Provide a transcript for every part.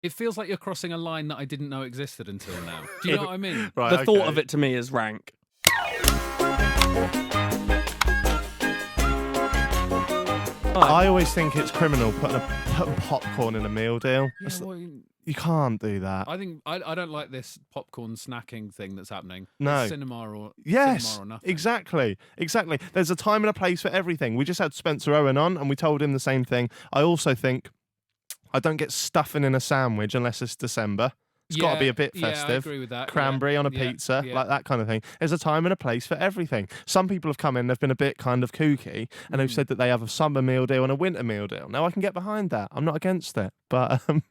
It feels like you're crossing a line that I didn't know existed until now. Do you know what I mean? Right, The thought of it to me is rank. I always think it's criminal putting popcorn in a meal deal. Yeah, well, You can't do that. I think I don't like this popcorn snacking thing that's happening. No. It's cinema or nothing. Exactly. There's a time and a place for everything. We just had Spencer Owen on, and we told him the same thing. I also think I don't get stuffing in a sandwich unless it's December. It's got to be a bit festive. Yeah, I agree with that. Cranberry on a pizza, like that kind of thing. There's a time and a place for everything. Some people have come in, they've been a bit kind of kooky, and they've said that they have a summer meal deal and a winter meal deal. Now, I can get behind that. I'm not against it. But have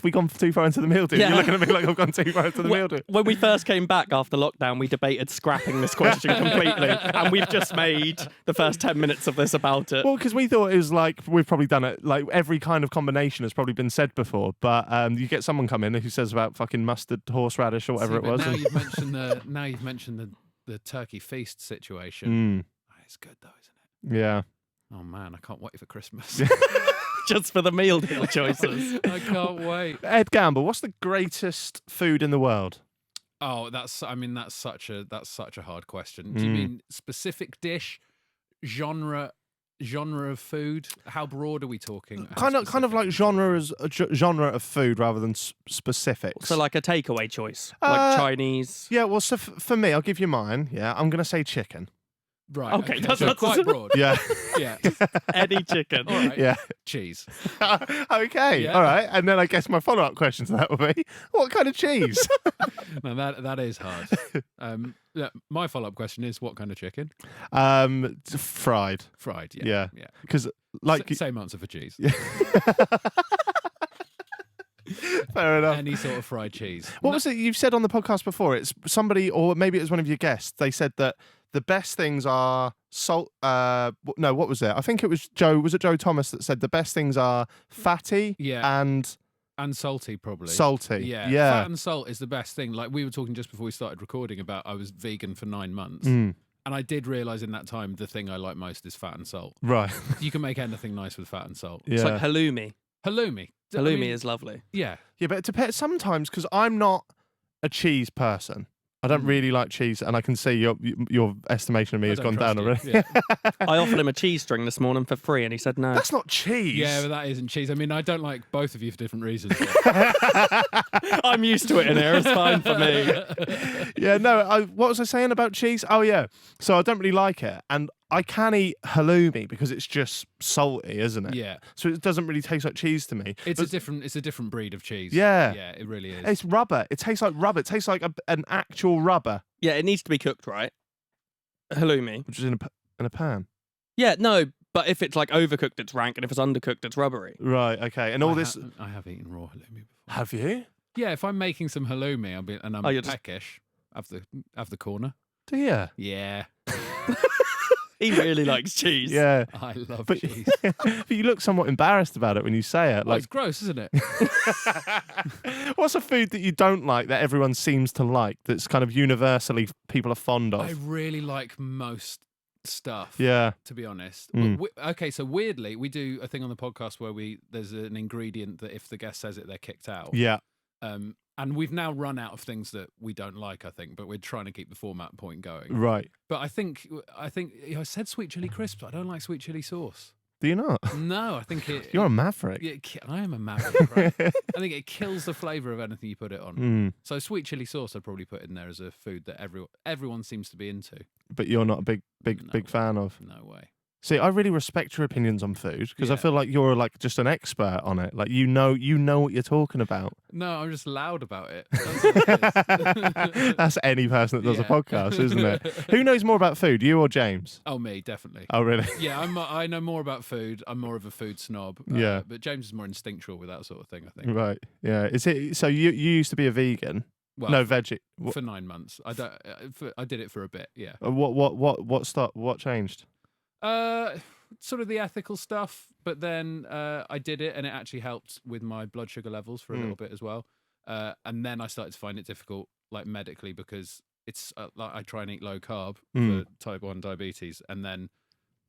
we gone too far into the meal deal? Yeah. You're looking at me like I've gone too far into the meal deal. When we first came back after lockdown, we debated scrapping this question completely, and we've just made the first 10 minutes of this about it. Well, because we thought it was like, we've probably done it, like every kind of combination has probably been said before, but you get someone come in who says about fucking mustard, horseradish or whatever it was. Now you've mentioned the turkey feast situation. It's good though, isn't it? Yeah. Oh man, I can't wait for Christmas. Just for the meal deal choices. I can't wait. Ed Gamble, what's the greatest food in the world? Oh, that's such a hard question. Do you mean specific dish, genre of food? How broad are we talking? Kind of like genre as genre of food rather than specifics. So like a takeaway choice, like Chinese. Yeah, well, so for me, I'll give you mine. Yeah, I'm gonna say chicken. Right. Okay, that's so quite broad. Yeah. Yeah. Any chicken. All right. Yeah. Cheese. Okay. Yeah. All right. And then I guess my follow-up question to that would be, what kind of cheese? No, that is hard. My follow-up question is, what kind of chicken? Fried. Fried. Yeah. Yeah. Because like same answer for cheese. Fair enough. Any sort of fried cheese. What was it you've said on the podcast before? It's somebody, or maybe it was one of your guests. They said that the best things are salt. No, what was it? I think it was Joe. Was it Joe Thomas that said the best things are fatty and salty, probably. Salty. Yeah. Yeah. Fat and salt is the best thing. Like we were talking just before we started recording about I was vegan for 9 months. And I did realise in that time the thing I like most is fat and salt. Right. You can make anything nice with fat and salt. Yeah. It's like halloumi. Halloumi. Halloumi is lovely. Yeah. Yeah, but it depends sometimes because I'm not a cheese person. I don't really like cheese, and I can see your estimation of me has gone down already. Yeah. I offered him a cheese string this morning for free, and he said no. That's not cheese. Yeah, but that isn't cheese. I mean, I don't like both of you for different reasons. I'm used to it in here. It's fine for me. Yeah, no. What was I saying about cheese? Oh, yeah. So I don't really like it, and I can eat halloumi because it's just salty, isn't it? Yeah. So it doesn't really taste like cheese to me. It's a different breed of cheese. Yeah. Yeah, it really is. It's rubber. It tastes like rubber. It tastes like an actual rubber. Yeah, it needs to be cooked right. Halloumi. Which is in a pan. Yeah, no, but if it's like overcooked, it's rank, and if it's undercooked, it's rubbery. Right, okay. And all this... I have eaten raw halloumi before. Have you? Yeah, if I'm making some halloumi, I'm you're just- peckish, have the corner. Do you? Yeah. He really likes cheese. Yeah. I love But, cheese. but you look somewhat embarrassed about it when you say it. Well, Like, it's gross, isn't it? what's a food that you don't like that everyone seems to like, that's kind of universally people are fond of? I really like most stuff. Yeah. To be honest. Mm. Okay, so weirdly, we do a thing on the podcast where there's an ingredient that if the guest says it, they're kicked out. Yeah. And we've now run out of things that we don't like, I think, but we're trying to keep the format point going. Right. But I think I said sweet chili crisps. I don't like sweet chili sauce. Do you not? No, I think it. You're a maverick. I am a maverick, right? I think it kills the flavour of anything you put it on. Mm. So sweet chili sauce, I'd probably put in there as a food that everyone seems to be into. But you're not a big fan of. No way. See, I really respect your opinions on food because I Yeah. feel like you're like just an expert on it. Like you know what you're talking about. No, I'm just loud about it. That's what it is. That's any person that does a Yeah. podcast, isn't it? Who knows more about food, you or James? Oh, me, definitely. Oh, really? Yeah, I know more about food. I'm more of a food snob. Yeah. But James is more instinctual with that sort of thing, I think. Right. Yeah. Is it? So you used to be a vegan? Well, No, veggie. for 9 months. I did it for a bit. Yeah. What changed? Sort of the ethical stuff, but then I did it, and it actually helped with my blood sugar levels for a little bit as well. And then I started to find it difficult, like medically, because it's like I try and eat low carb for type 1 diabetes, and then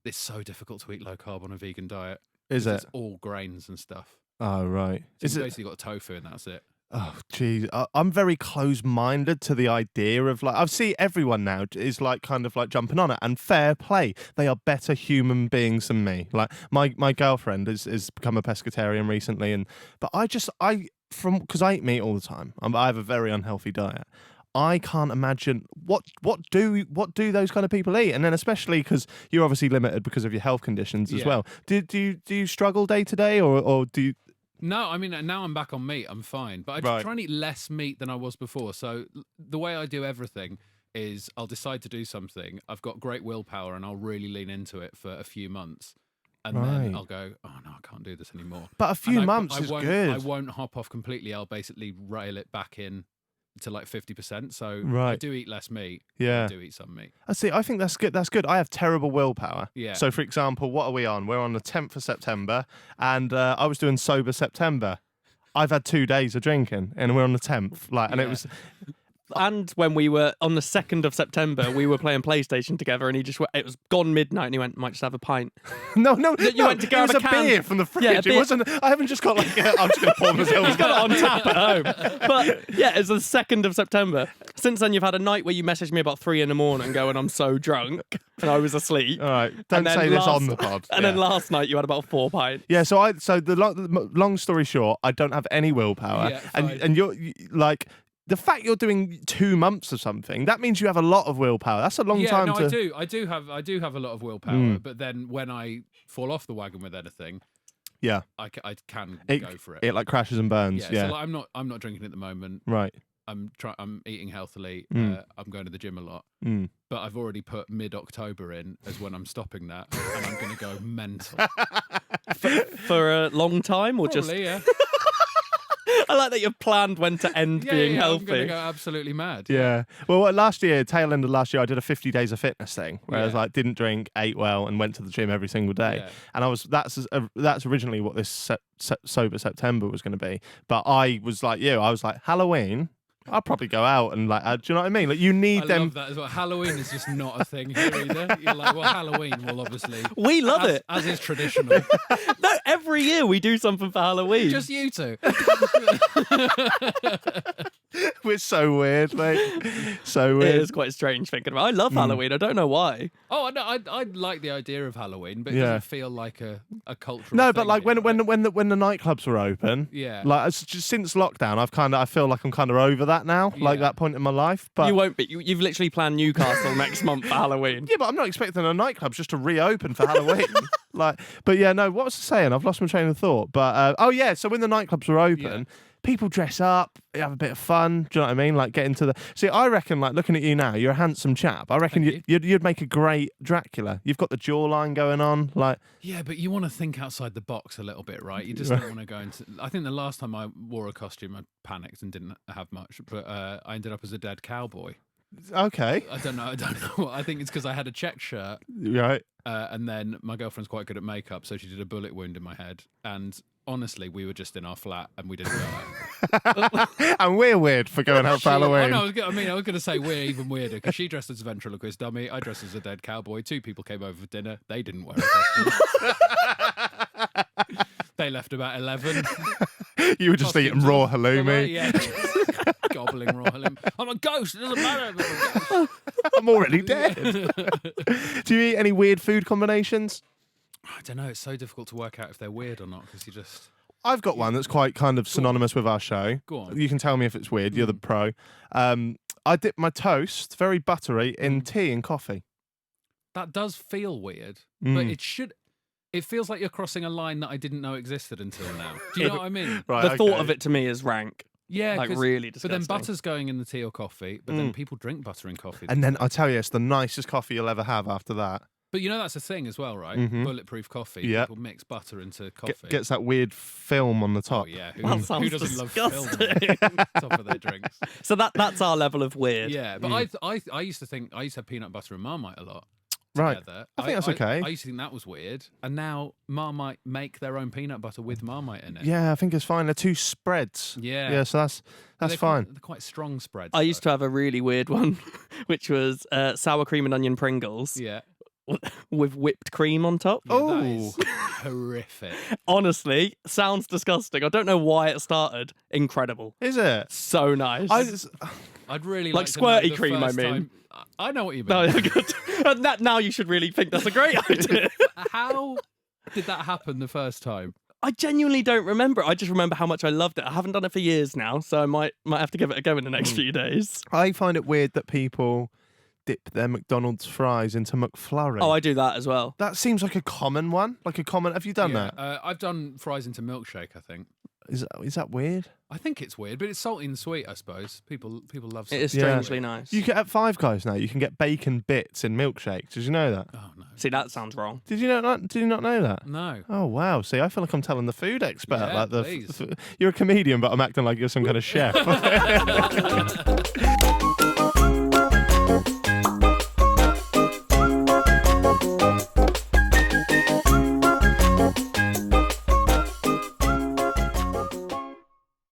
it's so difficult to eat low carb on a vegan diet. Is it? It's all grains and stuff. Oh, right. So you've basically got tofu and that's it. Oh, geez. I'm very close-minded to the idea of like, I see everyone now is like kind of like jumping on it, and fair play. They are better human beings than me. Like my girlfriend has become a pescatarian recently, but because I eat meat all the time. I have a very unhealthy diet. I can't imagine what do those kind of people eat, and then especially because you're obviously limited because of your health conditions as well. Do you struggle day to day, or do you? No, I mean, now I'm back on meat. I'm fine. But I try and eat less meat than I was before. So the way I do everything is I'll decide to do something. I've got great willpower and I'll really lean into it for a few months. And then I'll go, oh, no, I can't do this anymore. But a few months is good. I won't hop off completely. I'll basically rail it back in to like 50%. So I do eat less meat. Yeah. I do eat some meat. I see. I think that's good. That's good. I have terrible willpower. Yeah. So, for example, what are we on? We're on the 10th of September, and I was doing sober September. I've had 2 days of drinking, and we're on the 10th. It was. And when we were on the 2nd of September, we were playing PlayStation together, and it was gone midnight, and he went, might just have a pint. No, you went to grab it was a beer from the fridge. It wasn't. I haven't just got I'm just going to pour myself. He's got it on tap at home. But yeah, it's the 2nd of September. Since then, you've had a night where you messaged me about 3 a.m. going, I'm so drunk, and I was asleep. All right, don't say this on the pod. And then last night, you had about 4 pints. Yeah, so the long story short, I don't have any willpower, Yeah, and you're like. The fact you're doing 2 months of something, that means you have a lot of willpower. That's a long time to... Yeah, I do have a lot of willpower, but then when I fall off the wagon with anything, I can go for it. It like crashes and burns. Yeah. So like, I'm not drinking at the moment. Right. I'm eating healthily. I'm going to the gym a lot. But I've already put mid-October in as when I'm stopping that, and I'm going to go mental. For a long time, or Probably, just... I like that you've planned when to end being healthy. I'm going to go absolutely mad. Yeah. Well, tail end of last year, I did a 50 days of fitness thing where I was like, didn't drink, ate well, and went to the gym every single day. Yeah. And that's originally what this sober September was going to be. But I was like you. I was like, Halloween, I'll probably go out and like, do you know what I mean? Like you need them. I love that as well. Halloween is just not a thing here either. You're like, well, Halloween will obviously. We love it. As is traditional. No, every year we do something for Halloween. Just you two. We're so weird, mate. So weird. It is quite strange thinking about it. I love Halloween. I don't know why. Oh, no, I like the idea of Halloween, but it doesn't feel like a cultural No, thing but like when the nightclubs were open, like just since lockdown, I feel like I'm kind of over that now, like that point in my life. But you won't be. You've literally planned Newcastle next month for Halloween. Yeah, but I'm not expecting a nightclub just to reopen for Halloween. What was I saying? I've lost my train of thought. But so when the nightclubs were open. People dress up, have a bit of fun. Do you know what I mean? Like get into the... See, I reckon, like looking at you now, you're a handsome chap. I reckon you'd make a great Dracula. You've got the jawline going on, like... Yeah, but you want to think outside the box a little bit, right? You just don't want to go into... I think the last time I wore a costume, I panicked and didn't have much, but I ended up as a dead cowboy. Okay. I don't know. I think it's because I had a check shirt. Right. And then my girlfriend's quite good at makeup, so she did a bullet wound in my head. And honestly, we were just in our flat and we didn't go out. And we're weird for going out for Halloween. I was going to say we're even weirder because she dressed as a ventriloquist dummy. I dressed as a dead cowboy. 2 people came over for dinner. They didn't wear a costume. They left about 11. You were just eating raw halloumi. Yeah. Gobbling raw halloumi. I'm a ghost. It doesn't matter. I'm already dead. Do you eat any weird food combinations? I don't know. It's so difficult to work out if they're weird or not because you just... I've got one that's quite kind of synonymous with our show. Go on. You can tell me if it's weird. You're the pro. I dip my toast, very buttery, in tea and coffee. That does feel weird, but it should... It feels like you're crossing a line that I didn't know existed until now. Do you know what I mean? Right, the thought of it to me is rank. Yeah, like really disgusting. But then butter's going in the tea or coffee, but then people drink butter in coffee. And then I tell you, it's the nicest coffee you'll ever have after that. But you know that's a thing as well, right? Bulletproof coffee. Yeah. People mix butter into coffee. Gets that weird film on the top. Oh, yeah. Who doesn't love film on top of their drinks? So that's our level of weird. Yeah, but I used to have peanut butter and Marmite a lot. Right. Together. I think that's okay. I used to think that was weird. And now Marmite make their own peanut butter with Marmite in it. Yeah, I think it's fine. They're 2 spreads. Yeah. Yeah, so that's fine. They're quite strong spreads. I used to have a really weird one, which was sour cream and onion Pringles. Yeah. with whipped cream on top. Yeah, that is horrific. Honestly, sounds disgusting. I don't know why it started. Incredible. Is it? So nice. I'd really Like like to know squirty the cream, first I mean. time- I know what you mean. No, good. And now you should really think that's a great idea. How did that happen the first time? I genuinely don't remember. I just remember how much I loved it. I haven't done it for years now, so I might have to give it a go in the next few days. I find it weird that people dip their McDonald's fries into McFlurry. Oh, I do that as well. That seems like a common one. Have you done that? I've done fries into milkshake, I think. Is that weird? I think it's weird, but it's salty and sweet, I suppose. People love It is salty. strangely nice. You get at Five Guys now. You can get bacon bits in milkshakes. Did you know that? Oh, no. See, that sounds wrong. Did you not know that? No. Oh wow! See, I feel like I'm telling the food expert. Yeah, like please. you're a comedian, but I'm acting like you're some kind of chef.